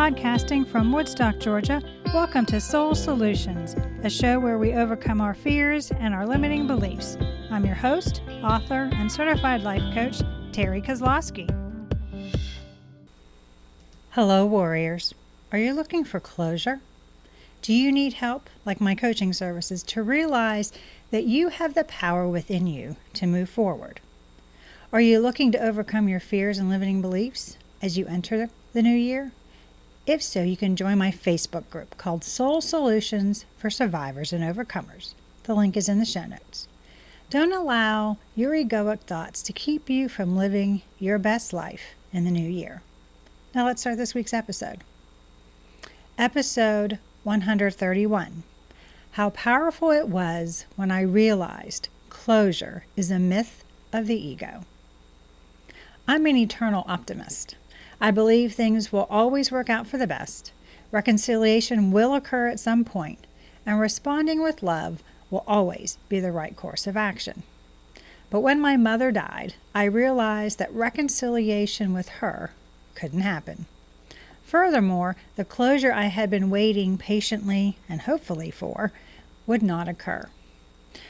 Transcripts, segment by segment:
Podcasting from Woodstock, Georgia, welcome to Soul Solutions, a show where we overcome our fears and our limiting beliefs. I'm your host, author, and certified life coach, Terry Kozlowski. Hello, warriors. Are you looking for closure? Do you need help, like my coaching services, to realize that you have the power within you to move forward? Are you looking to overcome your fears and limiting beliefs as you enter the new year? If so, you can join my Facebook group called Soul Solutions for Survivors and Overcomers. The link is in the show notes. Don't allow your egoic thoughts to keep you from living your best life in the new year. Now let's start this week's episode. Episode 131. How powerful it was when I realized closure is a myth of the ego. I'm an eternal optimist. I believe things will always work out for the best. Reconciliation will occur at some point, and responding with love will always be the right course of action. But when my mother died, I realized that reconciliation with her couldn't happen. Furthermore, the closure I had been waiting patiently and hopefully for would not occur.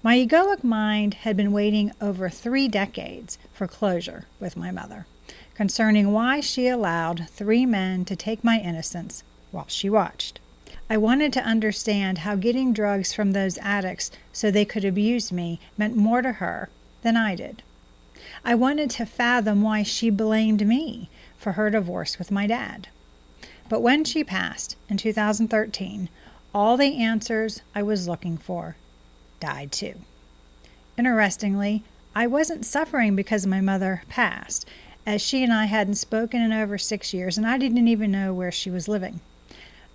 My egoic mind had been waiting over 3 decades for closure with my mother, concerning why she allowed 3 men to take my innocence while she watched. I wanted to understand how getting drugs from those addicts so they could abuse me meant more to her than I did. I wanted to fathom why she blamed me for her divorce with my dad. But when she passed in 2013, all the answers I was looking for died too. Interestingly, I wasn't suffering because my mother passed, as she and I hadn't spoken in over 6 years, and I didn't even know where she was living.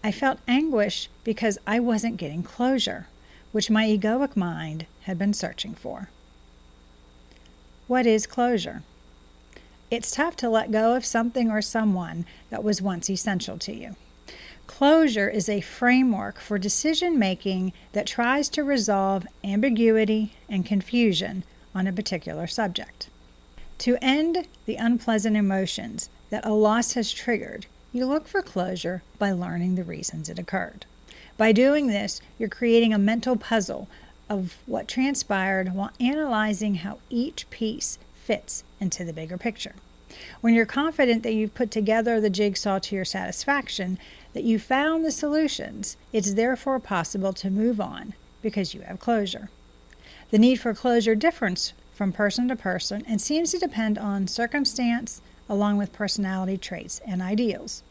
I felt anguish because I wasn't getting closure, which my egoic mind had been searching for. What is closure? It's tough to let go of something or someone that was once essential to you. Closure is a framework for decision-making that tries to resolve ambiguity and confusion on a particular subject. To end the unpleasant emotions that a loss has triggered, you look for closure by learning the reasons it occurred. By doing this, you're creating a mental puzzle of what transpired while analyzing how each piece fits into the bigger picture. When you're confident that you've put together the jigsaw to your satisfaction, that you found the solutions, it's therefore possible to move on because you have closure. The need for closure differs from person to person and seems to depend on circumstance along with personality traits and ideals.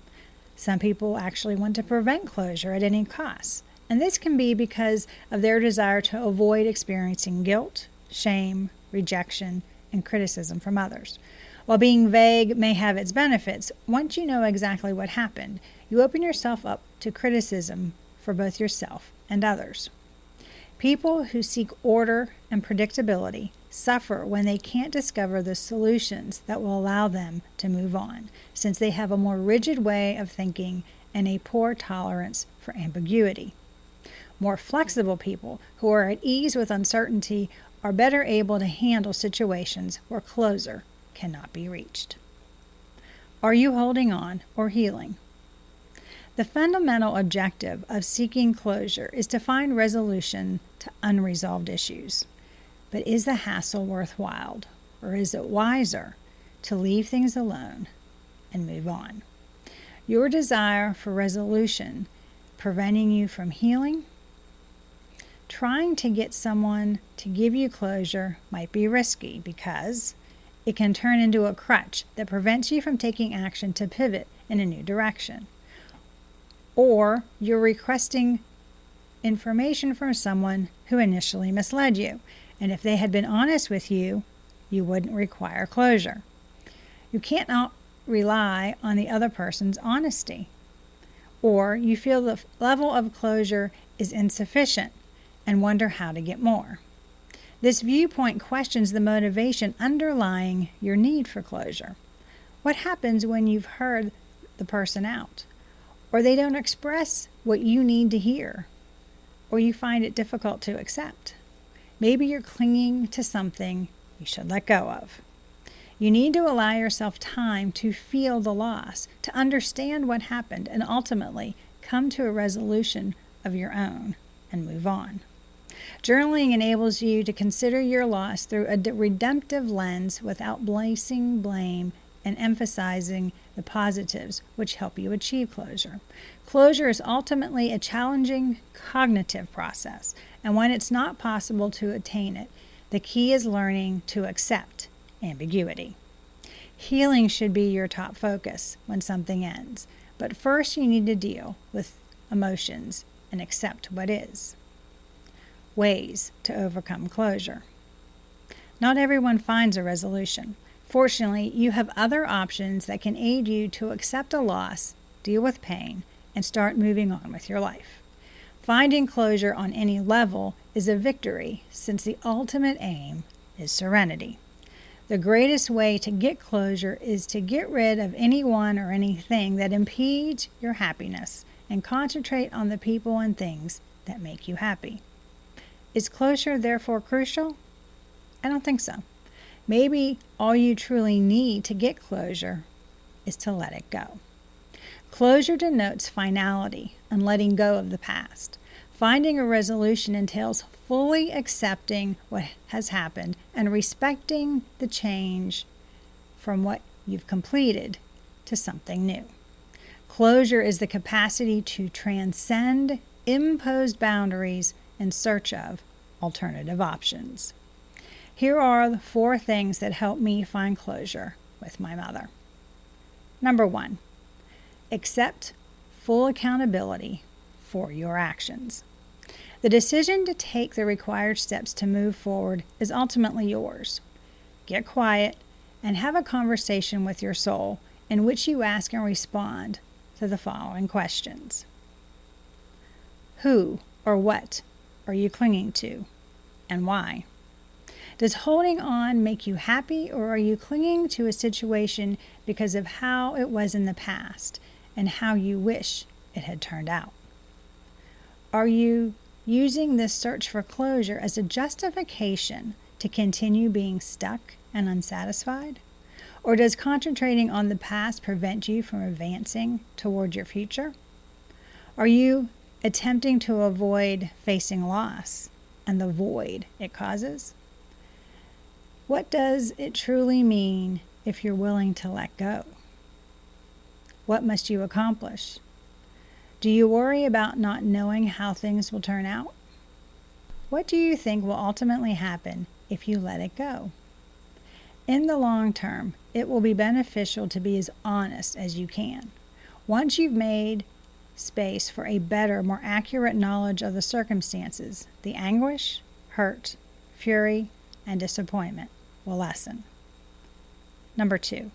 Some people actually want to prevent closure at any cost, and this can be because of their desire to avoid experiencing guilt, shame, rejection, and criticism from others. While being vague may have its benefits, once you know exactly what happened, you open yourself up to criticism for both yourself and others. People who seek order and predictability suffer when they can't discover the solutions that will allow them to move on, since they have a more rigid way of thinking and a poor tolerance for ambiguity. More flexible people who are at ease with uncertainty are better able to handle situations where closure cannot be reached. Are you holding on or healing? The fundamental objective of seeking closure is to find resolution to unresolved issues. But is the hassle worthwhile, or is it wiser to leave things alone and move on? Your desire for resolution preventing you from healing? Trying to get someone to give you closure might be risky because it can turn into a crutch that prevents you from taking action to pivot in a new direction. Or you're requesting information from someone who initially misled you, and if they had been honest with you, you wouldn't require closure. You can't not rely on the other person's honesty. Or you feel the level of closure is insufficient and wonder how to get more. This viewpoint questions the motivation underlying your need for closure. What happens when you've heard the person out, or they don't express what you need to hear, or you find it difficult to accept? Maybe you're clinging to something you should let go of. You need to allow yourself time to feel the loss, to understand what happened, and ultimately come to a resolution of your own and move on. Journaling enables you to consider your loss through a redemptive lens without placing blame and emphasizing the positives which help you achieve closure. Closure is ultimately a challenging cognitive process, and when it's not possible to attain it, the key is learning to accept ambiguity. Healing should be your top focus when something ends, but first you need to deal with emotions and accept what is. Ways to overcome closure. Not everyone finds a resolution. Fortunately, you have other options that can aid you to accept a loss, deal with pain, and start moving on with your life. Finding closure on any level is a victory, since the ultimate aim is serenity. The greatest way to get closure is to get rid of anyone or anything that impedes your happiness and concentrate on the people and things that make you happy. Is closure therefore crucial? I don't think so. Maybe all you truly need to get closure is to let it go. Closure denotes finality and letting go of the past. Finding a resolution entails fully accepting what has happened and respecting the change from what you've completed to something new. Closure is the capacity to transcend imposed boundaries in search of alternative options. Here are the 4 things that helped me find closure with my mother. Number 1, accept full accountability for your actions. The decision to take the required steps to move forward is ultimately yours. Get quiet and have a conversation with your soul in which you ask and respond to the following questions. Who or what are you clinging to, and why? Does holding on make you happy, or are you clinging to a situation because of how it was in the past and how you wish it had turned out? Are you using this search for closure as a justification to continue being stuck and unsatisfied? Or does concentrating on the past prevent you from advancing toward your future? Are you attempting to avoid facing loss and the void it causes? What does it truly mean if you're willing to let go? What must you accomplish? Do you worry about not knowing how things will turn out? What do you think will ultimately happen if you let it go? In the long term, it will be beneficial to be as honest as you can. Once you've made space for a better, more accurate knowledge of the circumstances, the anguish, hurt, fury, and disappointment will lessen. Number 2,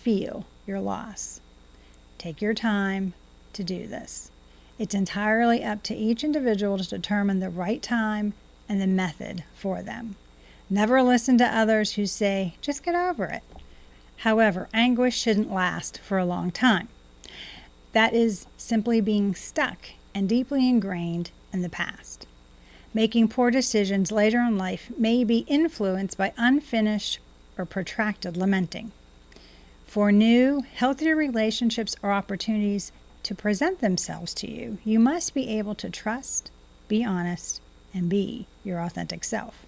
feel your loss. Take your time to do this. It's entirely up to each individual to determine the right time and the method for them. Never listen to others who say, just get over it. However, anguish shouldn't last for a long time. That is simply being stuck and deeply ingrained in the past. Making poor decisions later in life may be influenced by unfinished or protracted lamenting. For new, healthier relationships or opportunities to present themselves to you, you must be able to trust, be honest, and be your authentic self.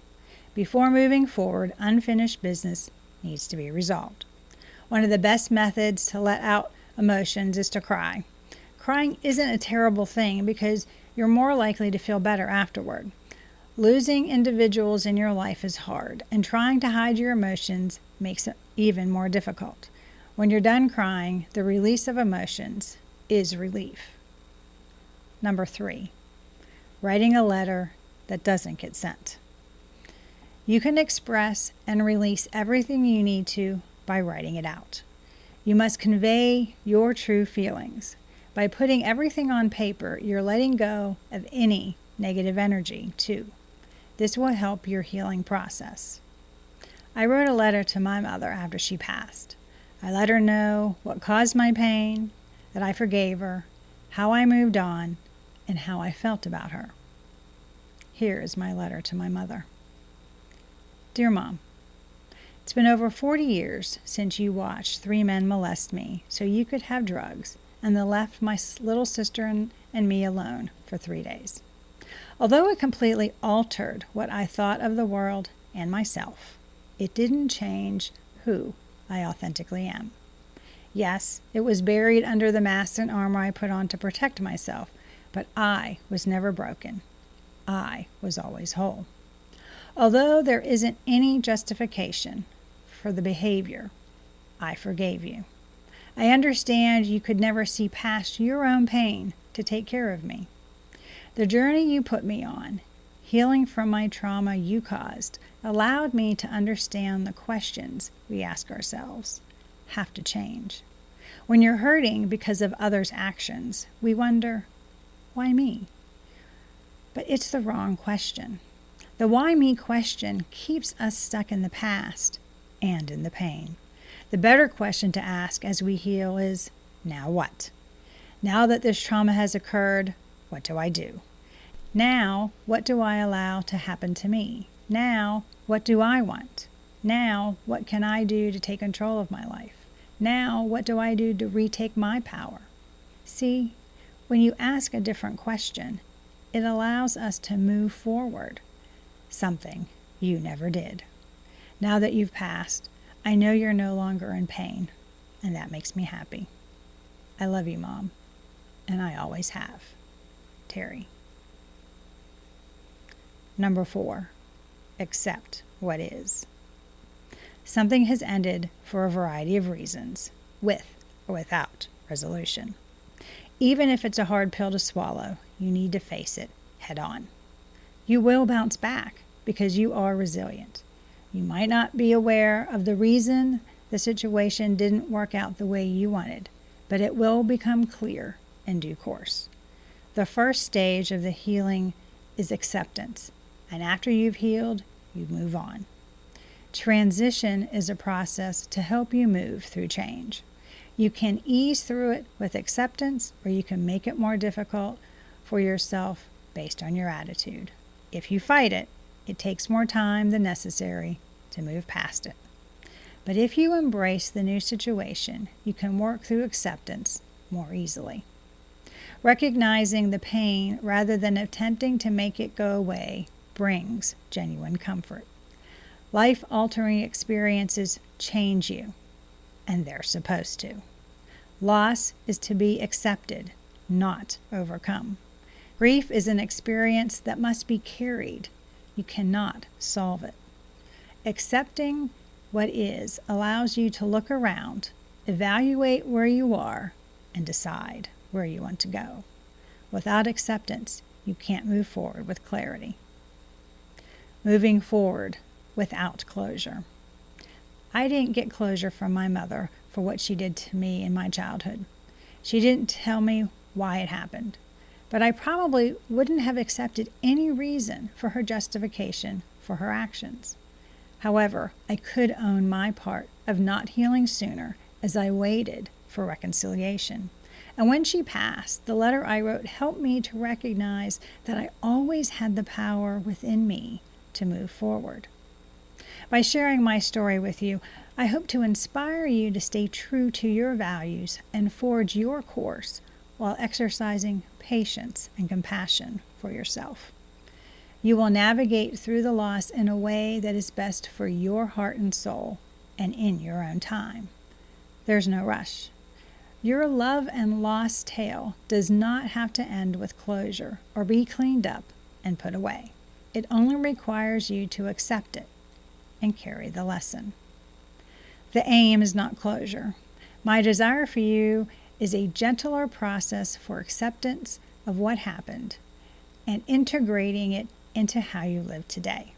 Before moving forward, unfinished business needs to be resolved. One of the best methods to let out emotions is to cry. Crying isn't a terrible thing because you're more likely to feel better afterward. Losing individuals in your life is hard, and trying to hide your emotions makes it even more difficult. When you're done crying, the release of emotions is relief. Number 3, writing a letter that doesn't get sent. You can express and release everything you need to by writing it out. You must convey your true feelings. By putting everything on paper, you're letting go of any negative energy, too. This will help your healing process. I wrote a letter to my mother after she passed. I let her know what caused my pain, that I forgave her, how I moved on, and how I felt about her. Here is my letter to my mother. Dear Mom, It's been over 40 years since you watched 3 men molest me so you could have drugs and then left my little sister and me alone for 3 days. Although it completely altered what I thought of the world and myself, it didn't change who I authentically am. Yes, it was buried under the mask and armor I put on to protect myself, but I was never broken. I was always whole. Although there isn't any justification for the behavior, I forgave you. I understand you could never see past your own pain to take care of me. The journey you put me on, healing from my trauma you caused, allowed me to understand the questions we ask ourselves have to change. When you're hurting because of others' actions, we wonder, why me? But it's the wrong question. The why me question keeps us stuck in the past and in the pain. The better question to ask as we heal is, now what? Now that this trauma has occurred, what do I do? Now, what do I allow to happen to me? Now, what do I want? Now, what can I do to take control of my life? Now, what do I do to retake my power? See, when you ask a different question, it allows us to move forward, something you never did. Now that you've passed, I know you're no longer in pain, and that makes me happy. I love you, Mom, and I always have. Terry. Number 4, accept what is. Something has ended for a variety of reasons, with or without resolution. Even if it's a hard pill to swallow, you need to face it head on. You will bounce back because you are resilient. You might not be aware of the reason the situation didn't work out the way you wanted, but it will become clear in due course. The first stage of the healing is acceptance, and after you've healed, you move on. Transition is a process to help you move through change. You can ease through it with acceptance, or you can make it more difficult for yourself based on your attitude. If you fight it, it takes more time than necessary to move past it. But if you embrace the new situation, you can work through acceptance more easily. Recognizing the pain rather than attempting to make it go away brings genuine comfort. Life-altering experiences change you, and they're supposed to. Loss is to be accepted, not overcome. Grief is an experience that must be carried. You cannot solve it. Accepting what is allows you to look around, evaluate where you are, and decide where you want to go. Without acceptance, you can't move forward with clarity. Moving forward without closure. I didn't get closure from my mother for what she did to me in my childhood. She didn't tell me why it happened, but I probably wouldn't have accepted any reason for her justification for her actions. However, I could own my part of not healing sooner as I waited for reconciliation. And when she passed, the letter I wrote helped me to recognize that I always had the power within me to move forward. By sharing my story with you, I hope to inspire you to stay true to your values and forge your course while exercising patience and compassion for yourself. You will navigate through the loss in a way that is best for your heart and soul and in your own time. There's no rush. Your love and loss tale does not have to end with closure or be cleaned up and put away. It only requires you to accept it and carry the lesson. The aim is not closure. My desire for you is a gentler process for acceptance of what happened and integrating it into how you live today.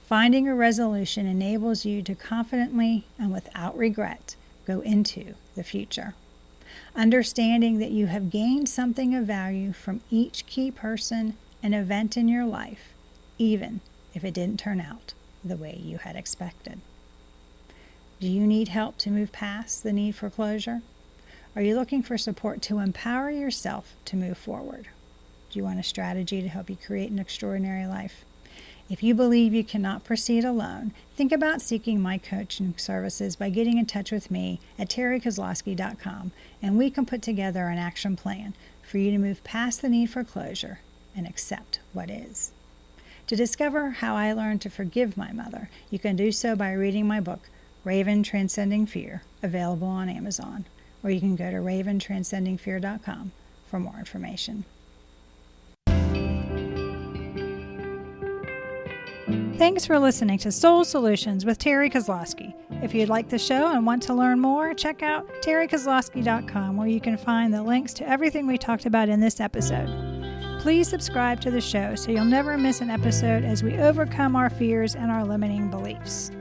Finding a resolution enables you to confidently and without regret go into the future. Understanding that you have gained something of value from each key person and event in your life, even if it didn't turn out the way you had expected. Do you need help to move past the need for closure? Are you looking for support to empower yourself to move forward? Do you want a strategy to help you create an extraordinary life? If you believe you cannot proceed alone, think about seeking my coaching services by getting in touch with me at terrykozlowski.com, and we can put together an action plan for you to move past the need for closure and accept what is. To discover how I learned to forgive my mother, you can do so by reading my book, Raven Transcending Fear, available on Amazon, or you can go to raventranscendingfear.com for more information. Thanks for listening to Soul Solutions with Terry Kozlowski. If you'd like the show and want to learn more, check out terrykozlowski.com, where you can find the links to everything we talked about in this episode. Please subscribe to the show so you'll never miss an episode as we overcome our fears and our limiting beliefs.